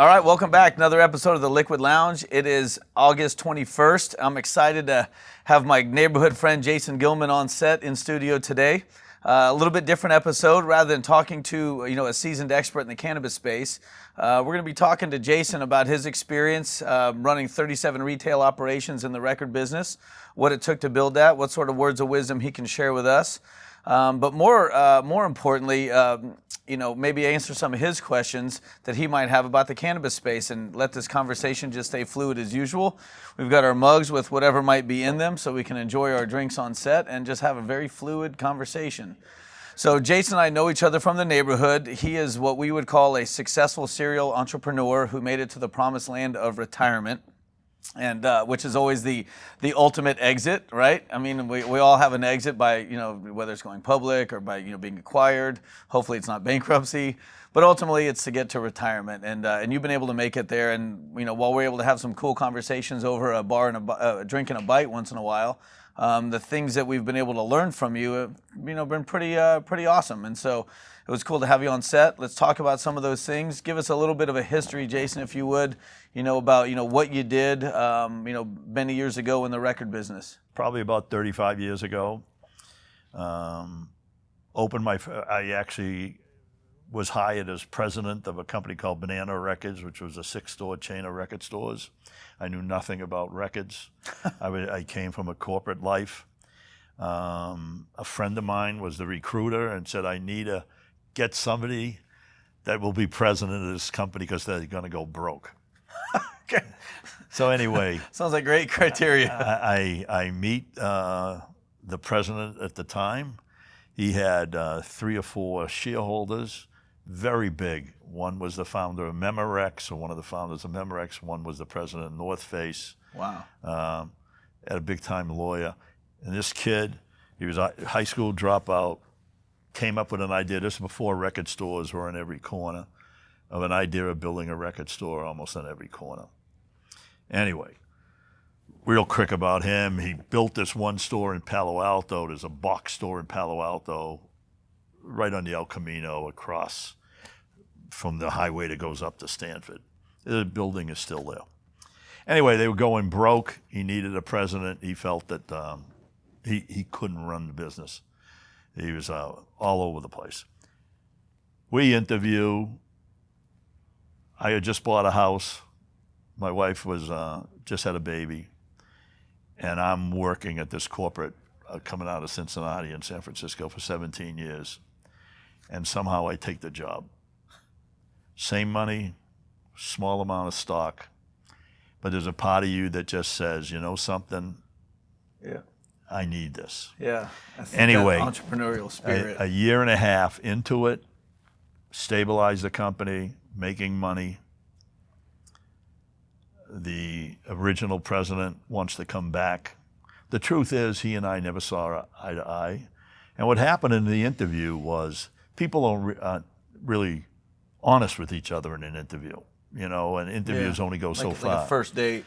All right, welcome back. Another episode of the Liquid Lounge. It is August 21st. I'm excited to have my neighborhood friend Jason Gilman on set in studio today. A little bit different episode. Rather than talking to a seasoned expert in the cannabis space, we're going to be talking to Jason about his experience running 37 retail operations in the record business, what it took to build that, what sort of words of wisdom he can share with us. But more importantly, maybe answer some of his questions that he might have about the cannabis space and let this conversation just stay fluid as usual. We've got our mugs with whatever might be in them so we can enjoy our drinks on set and just have a very fluid conversation. So Jason and I know each other from the neighborhood. He is what we would call a successful serial entrepreneur who made it to the promised land of retirement. And which is always the ultimate exit, right? I mean, we all have an exit by, whether it's going public or by, being acquired. Hopefully it's not bankruptcy, but ultimately it's to get to retirement. And you've been able to make it there. And, while we're able to have some cool conversations over a bar and a drink and a bite once in a while, the things that we've been able to learn from you have, been pretty awesome. And so it was cool to have you on set. Let's talk about some of those things. Give us a little bit of a history, Jason, if you would, about, what you did, many years ago in the record business. Probably about 35 years ago. I actually was hired as president of a company called MedaiJel, which was a 6-store chain of record stores. I knew nothing about records. I came from a corporate life. A friend of mine was the recruiter and said, I need to get somebody that will be president of this company because they're going to go broke. Okay. So anyway. Sounds like great criteria. I meet the president at the time. He had 3 or 4 shareholders, very big. One was the founder of Memorex, or one of the founders of Memorex. One was the president of North Face. Wow. Had a big-time lawyer. And this kid, he was a high school dropout, came up with an idea, this was before record stores were in every corner, of an idea of building a record store almost on every corner. Anyway, real quick about him, he built this one store in Palo Alto. There's a box store in Palo Alto, right on the El Camino across from the highway that goes up to Stanford. The building is still there. Anyway, they were going broke. He needed a president. He felt that he couldn't run the business. He was all over the place. We interview. I had just bought a house. My wife was just had a baby. And I'm working at this corporate coming out of Cincinnati and San Francisco for 17 years. And somehow I take the job. Same money, small amount of stock. But there's a part of you that just says, something? Yeah. I need this. Yeah. Anyway, entrepreneurial spirit. A year and a half into it, stabilized the company, making money. The original president wants to come back. The truth is, he and I never saw eye to eye. And what happened in the interview was people aren't really honest with each other in an interview. And interviews only go so far. Like a first date.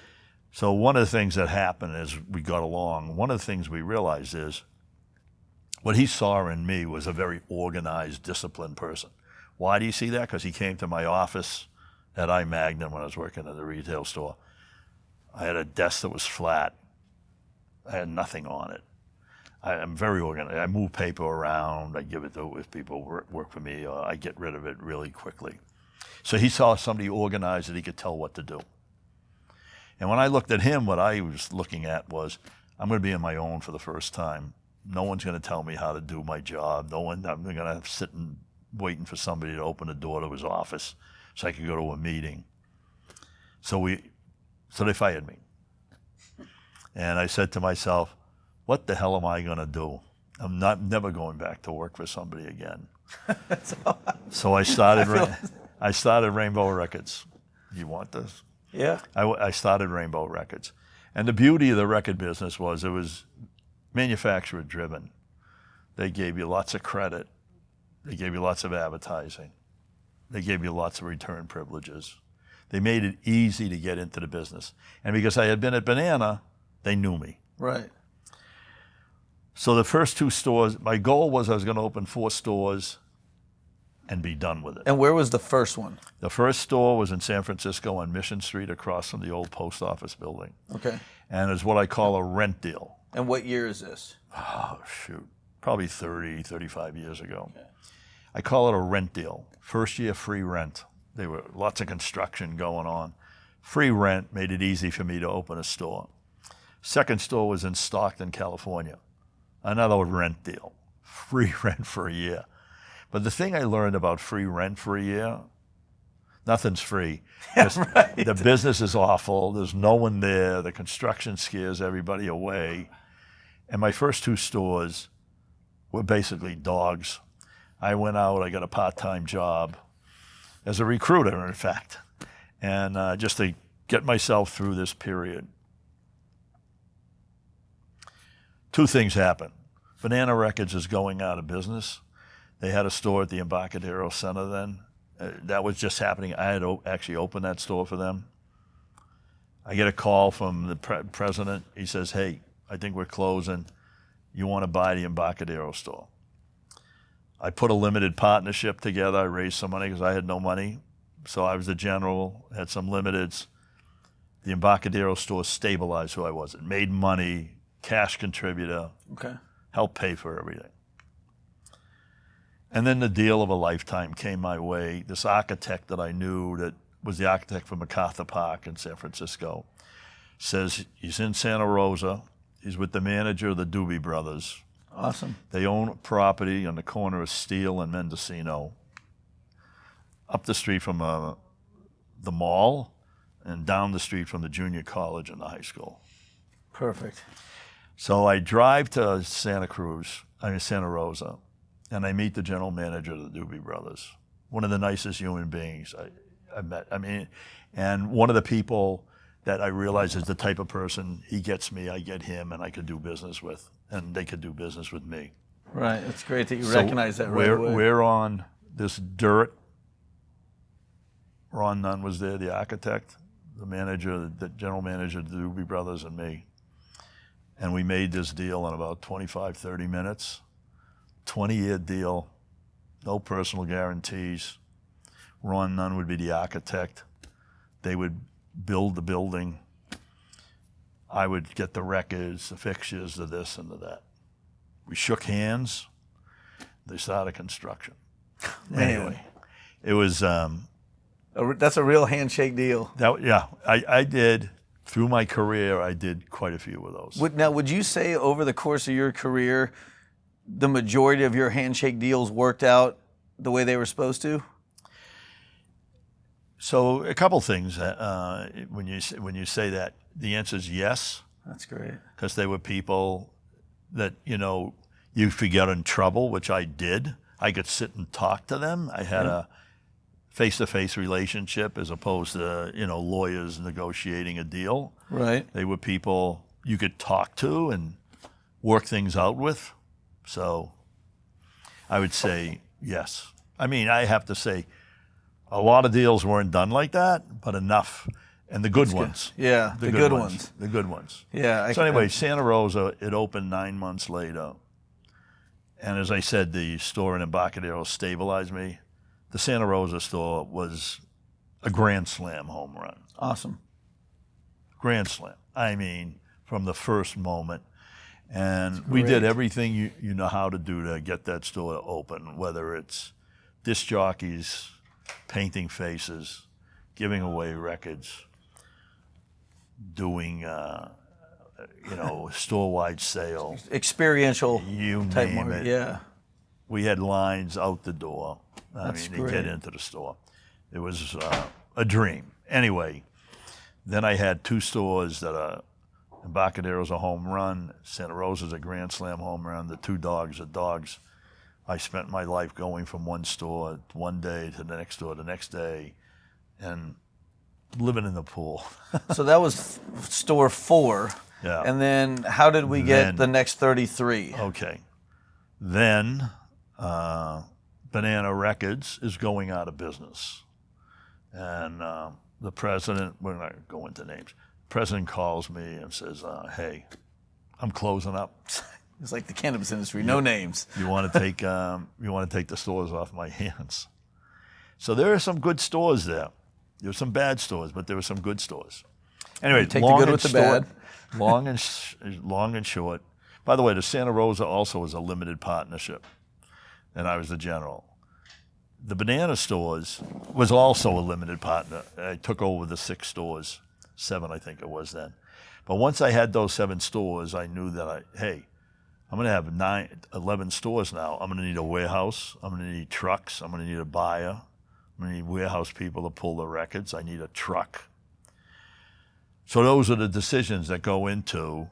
So one of the things that happened as we got along, one of the things we realized is what he saw in me was a very organized, disciplined person. Why do you see that? Because he came to my office at iMagnum when I was working at the retail store. I had a desk that was flat. I had nothing on it. I'm very organized. I move paper around. I give it to if people work for me, or I get rid of it really quickly. So he saw somebody organized that he could tell what to do. And when I looked at him, what I was looking at was, I'm going to be on my own for the first time. No one's going to tell me how to do my job. I'm going to sit and waiting for somebody to open the door to his office so I could go to a meeting. So they fired me. And I said to myself, what the hell am I going to do? I'm never going back to work for somebody again. So I started RainbowRecords. You want this? Yeah. I started RainbowRecords. And the beauty of the record business was it was manufacturer driven. They gave you lots of credit. They gave you lots of advertising. They gave you lots of return privileges. They made it easy to get into the business. And because I had been at Banana, they knew me. Right. So the first 2 stores, my goal was I was going to open 4 stores and be done with it. And where was the first one? The first store was in San Francisco on Mission Street across from the old post office building. Okay. And it's what I call a rent deal. And what year is this? Oh, shoot. Probably 30, 35 years ago. Okay. I call it a rent deal. First year free rent. There were lots of construction going on. Free rent made it easy for me to open a store. Second store was in Stockton, California. Another rent deal. Free rent for a year. But the thing I learned about free rent for a year, nothing's free. Right. The business is awful. There's no one there. The construction scares everybody away. And my first two stores were basically dogs. I went out, I got a part-time job as a recruiter, in fact, and just to get myself through this period. Two things happened. Banana Records is going out of business. They had a store at the Embarcadero Center then. That was just happening. I had actually opened that store for them. I get a call from the president. He says, hey, I think we're closing. You want to buy the Embarcadero store? I put a limited partnership together. I raised some money because I had no money. So I was the general, had some limiteds. The Embarcadero store stabilized who I was. It made money, cash contributor, Okay. helped pay for everything. And then the deal of a lifetime came my way. This architect that I knew that was the architect for MacArthur Park in San Francisco says he's in Santa Rosa. He's with the manager of the Doobie Brothers. Awesome. They own property on the corner of Steele and Mendocino, up the street from the mall and down the street from the junior college and the high school. Perfect. So I drive to Santa Rosa, and I meet the general manager of the Doobie Brothers, one of the nicest human beings I met. I mean, and one of the people that I realize is the type of person, he gets me, I get him, and I could do business with, and they could do business with me. Right. It's great that you recognize that right away. We're on this dirt. Ron Nunn was there, the architect, the manager, the general manager of the Doobie Brothers, and me. And we made this deal in about 25, 30 minutes. 20-year deal, no personal guarantees. Ron Nunn would be the architect. They would build the building. I would get the records, the fixtures, the this and the that. We shook hands. They started construction. Anyway, it was... that's a real handshake deal. I did, through my career, I did quite a few of those. Now, would you say over the course of your career, the majority of your handshake deals worked out the way they were supposed to? So a couple things. When you say that, the answer is yes. That's great. Because they were people that, you could get in trouble, which I did. I could sit and talk to them. I had a face-to-face relationship as opposed to, lawyers negotiating a deal. Right. They were people you could talk to and work things out with. So I would say yes. I mean, I have to say, a lot of deals weren't done like that, but enough. And the good ones. Yeah, the good ones. The good ones. Yeah. So anyway, Santa Rosa, it opened 9 months later. And as I said, the store in Embarcadero stabilized me. The Santa Rosa store was a grand slam home run. Awesome. Grand slam. I mean, from the first moment. And we did everything you know how to do to get that store open, whether it's disc jockeys, painting faces, giving away records, doing store-wide sale. Experiential you type name market. it. Yeah. We had lines out the door. That's to great. get into the store. It was a dream. Anyway, then I had two stores that Embarcadero's a home run, Santa Rosa's a grand slam home run, the two dogs are dogs. I spent my life going from one store one day to the next store the next day and living in the pool. So that was store 4. Yeah. And then how did we get the next 33? Okay. Then Banana Records is going out of business. And the president, we're not going to go into names, the president calls me and says, hey, I'm closing up. It's like the cannabis industry, no names. You want to take the stores off my hands. So there are some good stores there. There were some bad stores, but there were some good stores. Anyway, Take the good with the bad. long and short. By the way, the Santa Rosa also was a limited partnership, and I was the general. The banana stores was also a limited partner. I took over the 6 stores, 7 I think it was then. But once I had those 7 stores, I knew that hey, I'm going to have 11 stores now. I'm going to need a warehouse. I'm going to need trucks. I'm going to need a buyer. I'm going to need warehouse people to pull the records. I need a truck. So those are the decisions that go into,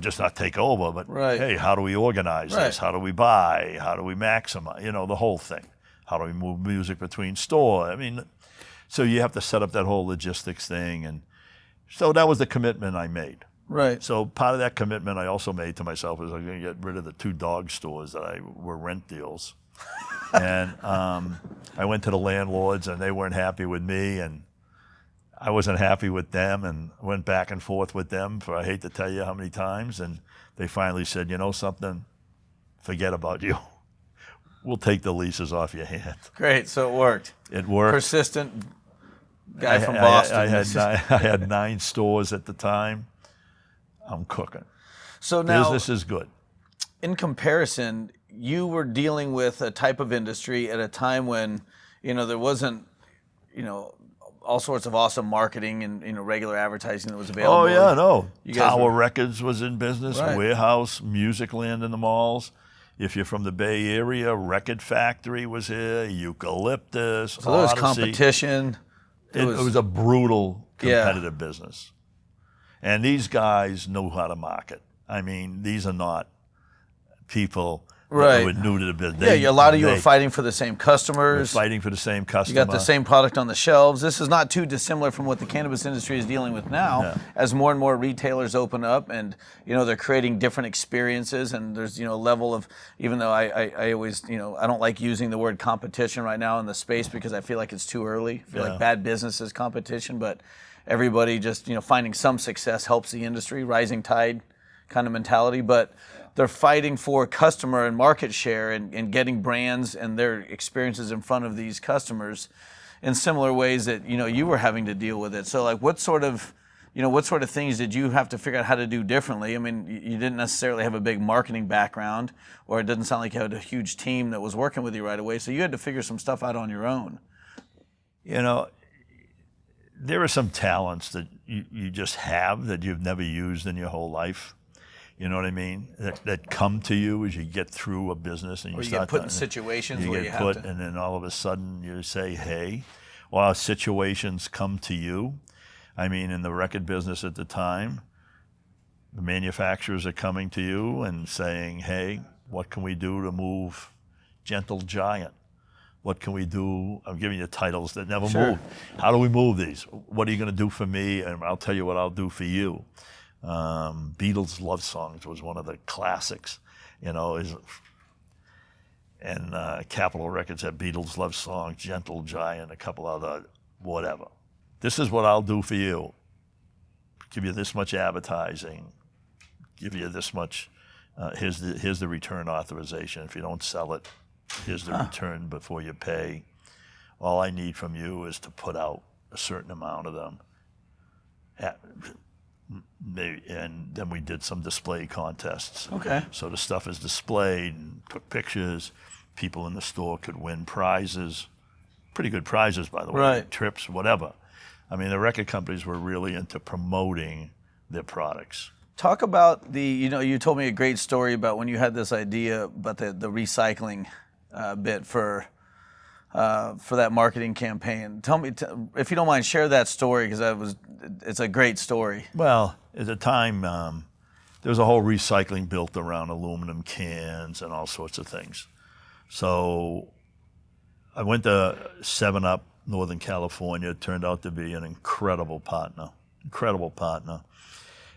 just not take over, but hey, how do we organize this? How do we buy? How do we maximize? The whole thing. How do we move music between stores? I mean, so you have to set up that whole logistics thing. And so that was the commitment I made. Right. So part of that commitment I also made to myself was I'm going to get rid of the 2 dog stores that were rent deals. And I went to the landlords, and they weren't happy with me, and I wasn't happy with them, and went back and forth with them for I hate to tell you how many times. And they finally said, you know something, forget about you. We'll take the leases off your hand. Great, so it worked. It worked. Persistent guy from Boston. I had 9 stores at the time. I'm cooking. So now, business is good. In comparison, you were dealing with a type of industry at a time when, there wasn't, all sorts of awesome marketing and regular advertising that was available. Oh yeah, no. Tower Records was in business. Right. Warehouse, Music Land in the malls. If you're from the Bay Area, Record Factory was here. Eucalyptus. So there was competition. It was a brutal competitive business. And these guys know how to market. I mean, these are not people that were new to the business. A lot of you are fighting for the same customers. Fighting for the same customer. You got the same product on the shelves. This is not too dissimilar from what the cannabis industry is dealing with now, as more and more retailers open up, and they're creating different experiences. And there's a level of, even though I always I don't like using the word competition right now in the space because I feel like it's too early. I feel like bad business is competition, but everybody just finding some success helps the industry, rising tide kind of mentality. But they're fighting for customer and market share and getting brands and their experiences in front of these customers in similar ways that you were having to deal with it. So like, what sort of things did you have to figure out how to do differently? I mean, you didn't necessarily have a big marketing background, or it doesn't sound like you had a huge team that was working with you right away. So you had to figure some stuff out on your own. There are some talents that you just have that you've never used in your whole life. You know what I mean? That come to you as you get through a business, and you get put in situations where you have to. And then all of a sudden you say, hey, well, situations come to you. I mean, in the record business at the time, the manufacturers are coming to you and saying, hey, what can we do to move Gentle Giant? What can we do? I'm giving you titles that never moved. How do we move these? What are you going to do for me? And I'll tell you what I'll do for you. Beatles Love Songs was one of the classics, and Capitol Records had Beatles Love Songs, Gentle Giant, a couple other whatever. This is what I'll do for you. Give you this much advertising, give you this much, here's the return authorization. If you don't sell it, here's the return before you pay. All I need from you is to put out a certain amount of them. And then we did some display contests. Okay. So the stuff is displayed and took pictures. People in the store could win prizes, pretty good prizes, by the way, right. Trips, whatever. I mean, the record companies were really into promoting their products. Talk about you told me a great story about when you had this idea about the recycling bit for that marketing campaign. Tell me, if you don't mind, share that story, because it's a great story. Well, at the time, there was a whole recycling built around aluminum cans and all sorts of things. So I went to 7-Up, Northern California. It turned out to be an incredible partner.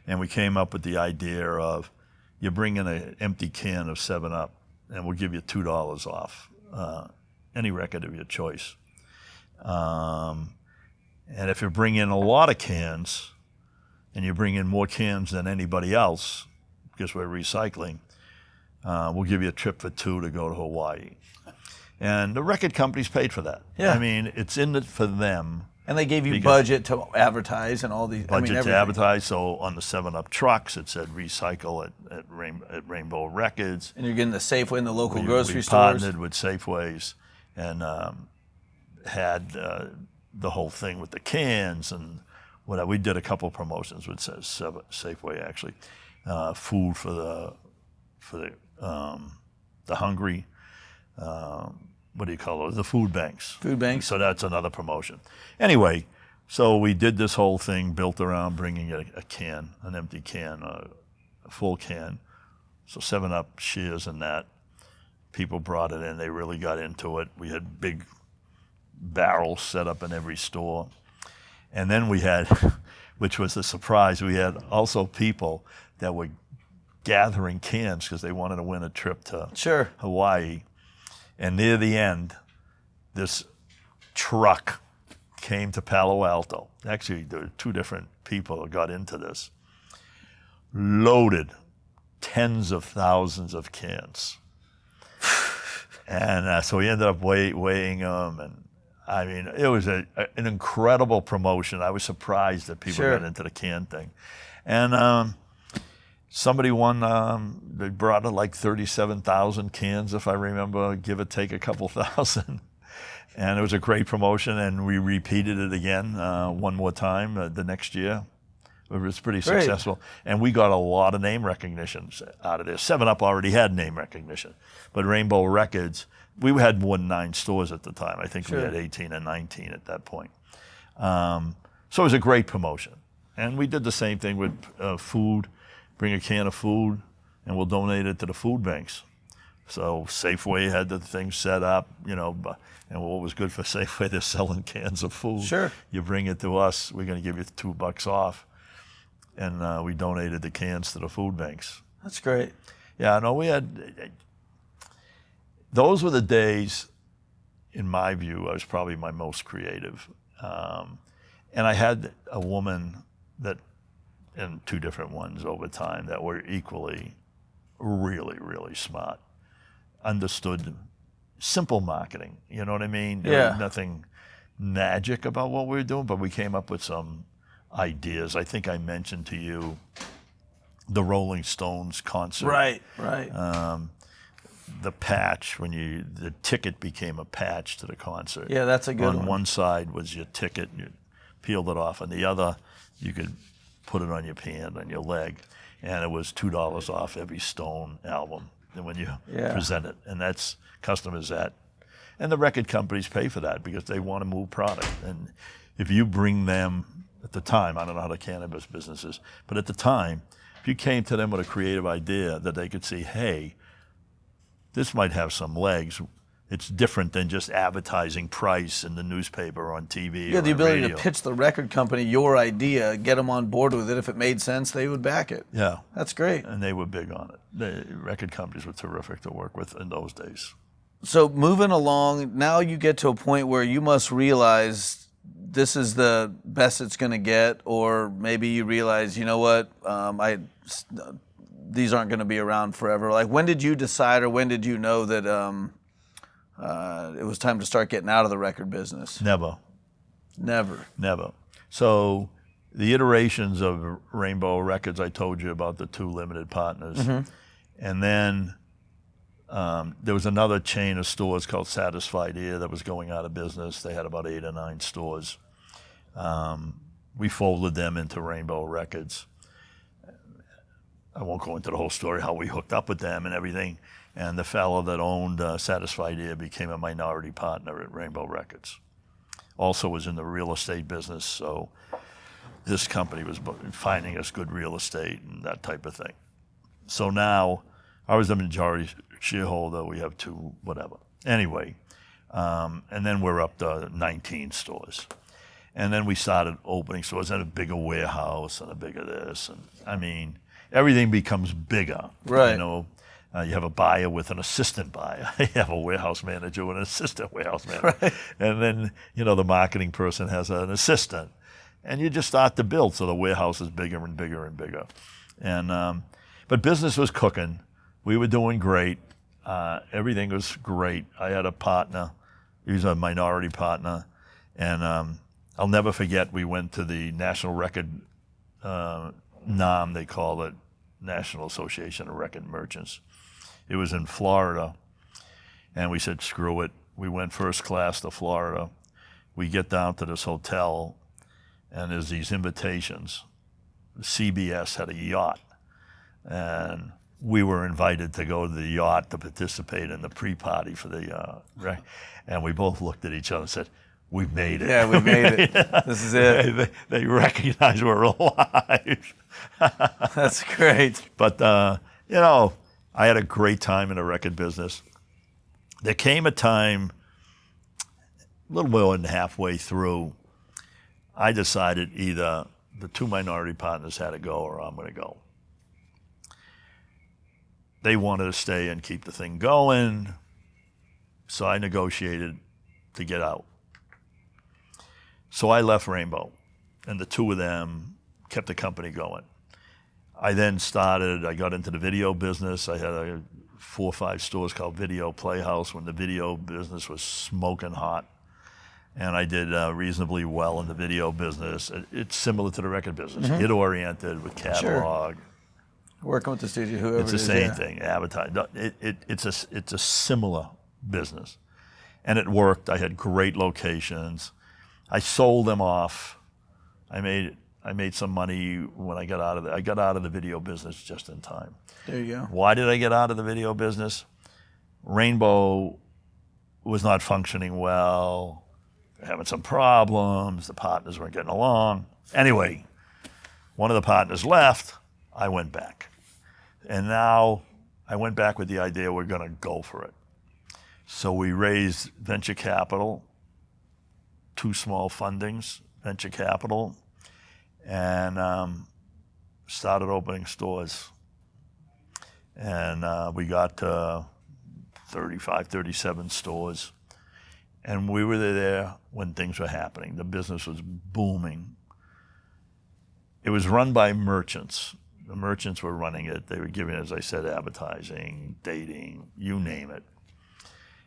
And we came up with the idea of, you bring in an empty can of 7-Up, and we'll give you $2 off. Any record of your choice. And if you bring in a lot of cans, and you bring in more cans than anybody else, because we're recycling, we'll give you a trip for 2 to go to Hawaii. And the record companies paid for that. Yeah. I mean, it's in it for them. And they gave you budget to advertise and all these. Budget to advertise. So on the 7-Up trucks, it said recycle at Rainbow Records. And you're getting the Safeway and the local grocery we stores. Partnered with Safeways and had the whole thing with the cans and whatever. We did a couple of promotions with Safeway actually. Food for the hungry. What do you call those? The food banks. Food banks. So that's another promotion. Anyway, so we did this whole thing built around bringing a can, an empty can, a full can. So 7-Up shares in that. People brought it in. They really got into it. We had big barrels set up in every store. And then we had, which was a surprise, we had also people that were gathering cans because they wanted to win a trip to Hawaii. And near the end, this truck came to Palo Alto. Actually, there were 2 different people that got into this. Loaded tens of thousands of cans. And so we ended up weighing them. And I mean, it was an incredible promotion. I was surprised that people got into the can thing. And somebody won, they brought like 37,000 cans, if I remember, give or take a couple thousand. And it was a great promotion, and we repeated it again one more time the next year. It was pretty successful. And we got a lot of name recognitions out of this. 7-Up already had name recognition. But Rainbow Records, we had more than 9 stores at the time. I think we had 18 and 19 at that point. So it was a great promotion. And we did the same thing with food. Bring a can of food, and we'll donate it to the food banks. So Safeway had the thing set up, and what was good for Safeway, they're selling cans of food. Sure. You bring it to us, we're going to give you $2 off. And we donated the cans to the food banks. That's great. Yeah, no, we had, those were the days, in my view, I was probably my most creative. And I had a woman and 2 different ones over time that were equally really, really smart. Understood simple marketing, you know what I mean? There was nothing magic about what we were doing, but we came up with some ideas. I think I mentioned to you the Rolling Stones concert. Right. The patch, the ticket became a patch to the concert. Yeah, that's a good one. On one side was your ticket, you peeled it off, and the other, you could put it on your hand, on your leg, and it was $2 off every Stone album when you present it. And that's customers and the record companies pay for that because they want to move product. And if you bring them, at the time, I don't know how the cannabis business is, but at the time, if you came to them with a creative idea that they could see, hey, this might have some legs. It's different than just advertising price in the newspaper or on TV. Yeah, the ability radio. to pitch the record company your idea, get them on board with it. If it made sense, they would back it. Yeah. That's great. And they were big on it. The record companies were terrific to work with in those days. So moving along, now you get to a point where you must realize this is the best it's going to get, or maybe you realize, you know what, these aren't going to be around forever. Like, when did you decide, or when did you know that it was time to start getting out of the record business? Never. Never. So the iterations of Rainbow Records, I told you about the 2 limited partners. Mm-hmm. And then there was another chain of stores called Satisfied Ear that was going out of business. They had about 8 or 9 stores. We folded them into Rainbow Records. I won't go into the whole story, how we hooked up with them and everything. And the fellow that owned Satisfied Ear became a minority partner at Rainbow Records. Also was in the real estate business, so this company was finding us good real estate and that type of thing. So now, I was the majority shareholder, we have 2, whatever. Anyway, and then we're up to 19 stores. And then we started opening stores and a bigger warehouse and a bigger this. And I mean, everything becomes bigger. Right. You know, you have a buyer with an assistant buyer. You have a warehouse manager with an assistant warehouse manager. Right. And then, the marketing person has an assistant. And you just start to build, so the warehouse is bigger and bigger and bigger. And but business was cooking. We were doing great. Everything was great. I had a partner. He was a minority partner. And I'll never forget, we went to the National Record, NAM, they call it, National Association of Record Merchants. It was in Florida. And we said, screw it. We went first class to Florida. We get down to this hotel, and there's these invitations. CBS had a yacht, and we were invited to go to the yacht to participate in the pre-party for the and we both looked at each other and said, "We've made it." Yeah, we made it. This is it. They recognize we're alive. That's great. But you know, I had a great time in the record business. There came a time, a little more than halfway through, I decided either the two minority partners had to go or I'm going to go. They wanted to stay and keep the thing going, so I negotiated to get out. So I left Rainbow, and the two of them kept the company going. I then I got into the video business. I had 4 or 5 stores called Video Playhouse when the video business was smoking hot. And I did reasonably well in the video business. It's similar to the record business, hit-oriented with catalog. Sure. Working with the studio, whoever it's the same thing, advertise. It's a similar business. And it worked. I had great locations. I sold them off. I made some money when I got out of it. I got out of the video business just in time. There you go. Why did I get out of the video business? Rainbow was not functioning well, having some problems, the partners weren't getting along. Anyway, one of the partners left, I went back. And now I went back with the idea we're gonna go for it. So we raised venture capital, 2 small fundings, venture capital, and started opening stores. And we got 35, 37 stores. And we were there when things were happening. The business was booming. It was run by merchants. The merchants were running it. They were giving, as I said, advertising, dating, you name it.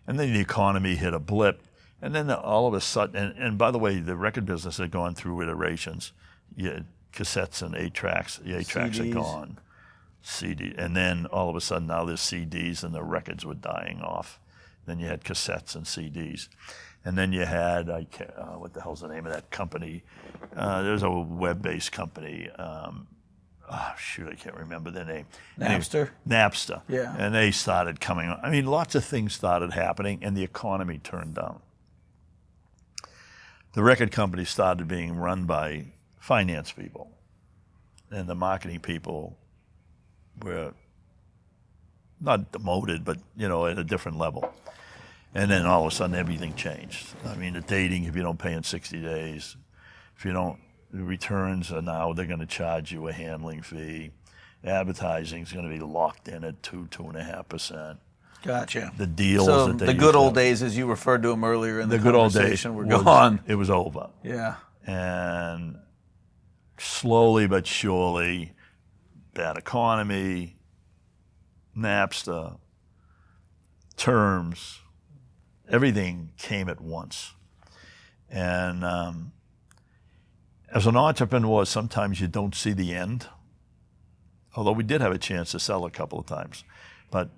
And then the economy hit a blip. And then all of a sudden, and by the way, the record business had gone through iterations. You had cassettes and 8-tracks. The 8-tracks are gone. CD, and then all of a sudden now there's CDs and the records were dying off. Then you had cassettes and CDs. And then you had, what the hell's the name of that company? There's a web-based company. I can't remember their name. Napster? Napster. Yeah. And they started coming on. I mean, lots of things started happening and the economy turned down. The record company started being run by finance people. And the marketing people were not demoted, but, at a different level. And then all of a sudden everything changed. I mean, the dating, if you don't pay in 60 days, the returns are now, they're going to charge you a handling fee. Advertising is going to be locked in at 2.5%. Gotcha. The deals so that they the good old days, as you referred to them earlier in the good old days conversation, were gone. It was over. Yeah. And slowly but surely, bad economy, Napster, terms, everything came at once. And as an entrepreneur, sometimes you don't see the end, although we did have a chance to sell a couple of times. But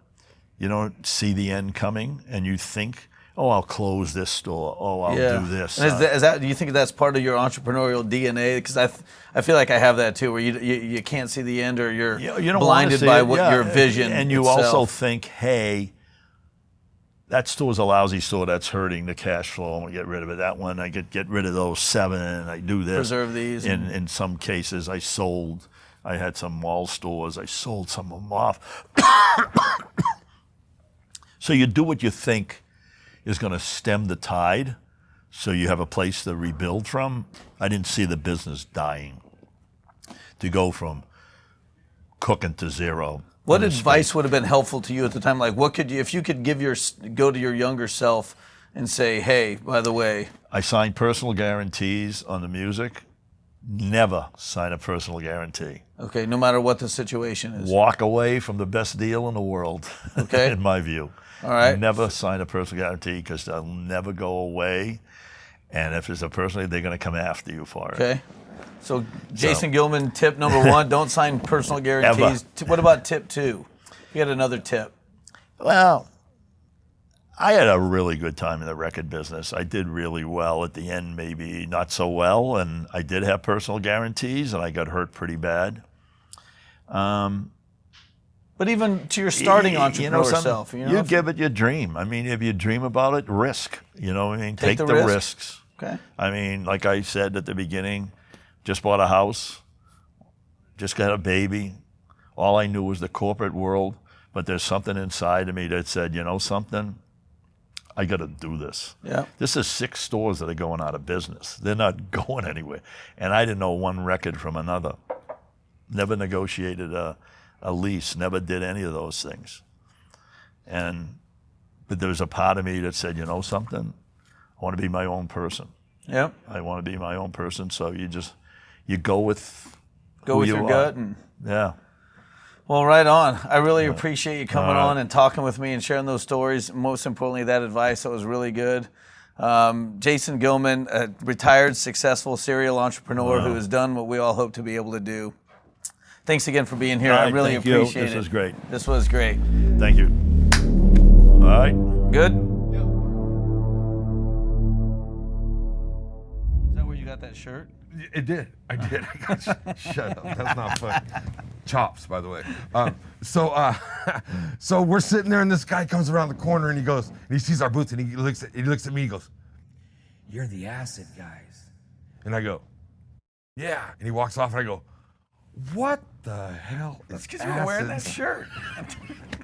you don't see the end coming, and you think, I'll close this store. I'll do this. And do you think that's part of your entrepreneurial DNA? Because I feel like I have that too, where you can't see the end, or you're blinded by your vision. And you itself. also think, hey, that store's a lousy store that's hurting the cash flow. I'm gonna get rid of it. That one, I get rid of those 7, and I do this. Preserve these. In some cases, I had some mall stores. I sold some of them off. So you do what you think is going to stem the tide, so you have a place to rebuild from. I didn't see the business dying. To go from cooking to zero. What advice would have been helpful to you at the time? Like, what could you, if you could go to your younger self and say, hey, by the way. I signed personal guarantees on the music. never sign a personal guarantee. Okay, no matter what the situation is. Walk away from the best deal in the world, Okay. in my view. All right. Never sign a personal guarantee because they'll never go away. And if it's a personal, they're going to come after you for it. Okay. So Jason Gilman, tip number 1, don't sign personal guarantees. What about tip 2? You had another tip. Well, I had a really good time in the record business. I did really well. At the end, maybe not so well, and I did have personal guarantees, and I got hurt pretty bad. But even to your starting entrepreneur self, you give it your dream. I mean, if you dream about it, risk. You know what I mean? Take the risks. Okay. I mean, like I said at the beginning, just bought a house, just got a baby. All I knew was the corporate world, but there's something inside of me that said, you know something? I got to do this. Yeah. This is 6 stores that are going out of business. They're not going anywhere. And I didn't know one record from another. Never negotiated a lease, never did any of those things. But there was a part of me that said, you know something? I want to be my own person. Yep. I want to be my own person. So you go with your gut. And yeah. Well, right on. I really appreciate you coming on and talking with me and sharing those stories. Most importantly, that advice, that was really good. Jason Gilman, a retired, successful serial entrepreneur who has done what we all hope to be able to do. Thanks again for being here. All right, I really appreciate it. This was great. This was great. Thank you. All right. Good? Yep. Is that where you got that shirt? It did. I did. Shut up. That's not fun. Chops, by the way. So we're sitting there, and this guy comes around the corner, and he goes, and he sees our booth, and he looks at me, he goes, "You're the acid guys." And I go, "Yeah." And he walks off, and I go, "What the hell?" That's because you were wearing that shirt.